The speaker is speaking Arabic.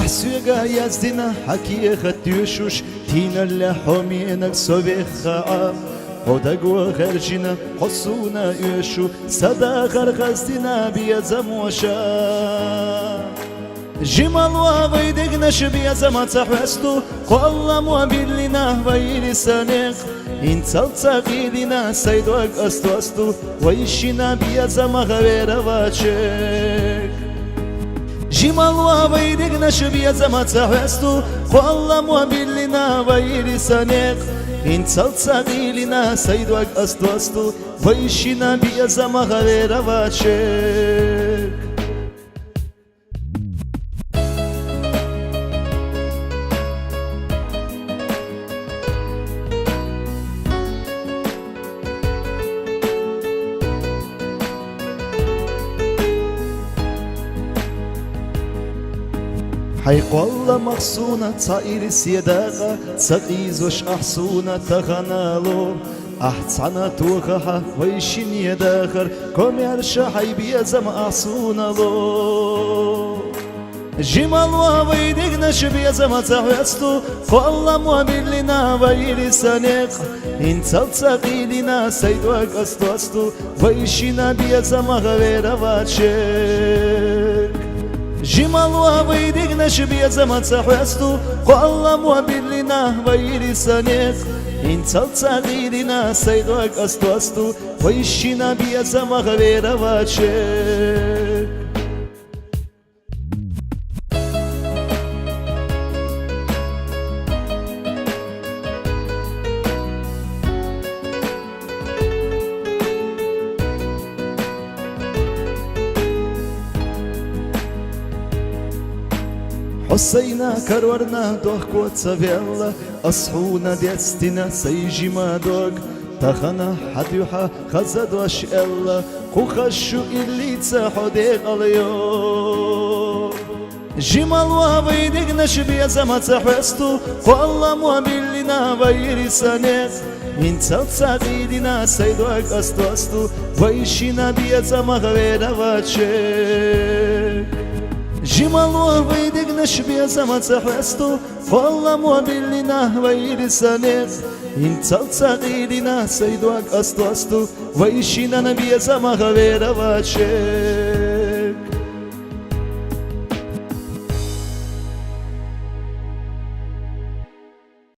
حسوغا يزدنا حكي خديوشوش تينا اللحومينك سوبيخا ودق وخرجنا حصونا يشو صدا غرغزدنا بيزموشا جمال وغيدقنا شبيا زما تحوستو قولا موبيلنا ويلسانيق إنسال تغيلنا سيدوك أستوستو ويشنا بيا زما غير واتشيك جمال وغيدقنا شبيا زما تحوستو قولا موبيلنا ويلسانيق إنسال تغيلنا سيدوك أستوستو ويشنا بيا زما غير واتشيك حيق والله مخصونة صائر سيداغا تسقيزوش أحسونة تغنالو أحتسعنا توغها ويشين يداخر كوم يرشا حيبيا زم أحسونا لو جمال وويدقنا شبيا زم تحوستو فالله موبيلنا ويلسانيق إنسال تغيلنا سيدوك أستوستو ويشينا بيا زم غير واتشيك جمال وويدقنا شبيا زم تحوستو فالله موبيلنا ويلسانيق إنسال تغيلنا سيدوك أستوستو ويشينا بيا زم غير واتشيك حسينا كرورنا دوخ كوت سفيلا أصحونا ديستنا سيجي ما دوغ تخنا حديوحا خزد وشئلا خوخشو اللي تساحو ديق اليوم جمال وابيدقنا شبيا زما تحوستو والله موبيلنا ويرسانيق إنسال تساقيدنا سيدوك أستوستو ويشينا بيا زما غير واتشيك جمال وبيدقنا شبيا زما تحوستو والله موبيلنا ويرسانيق إنسال تغيرنا سيدوك أستوستو ويشينا بيا زما غير واتشيك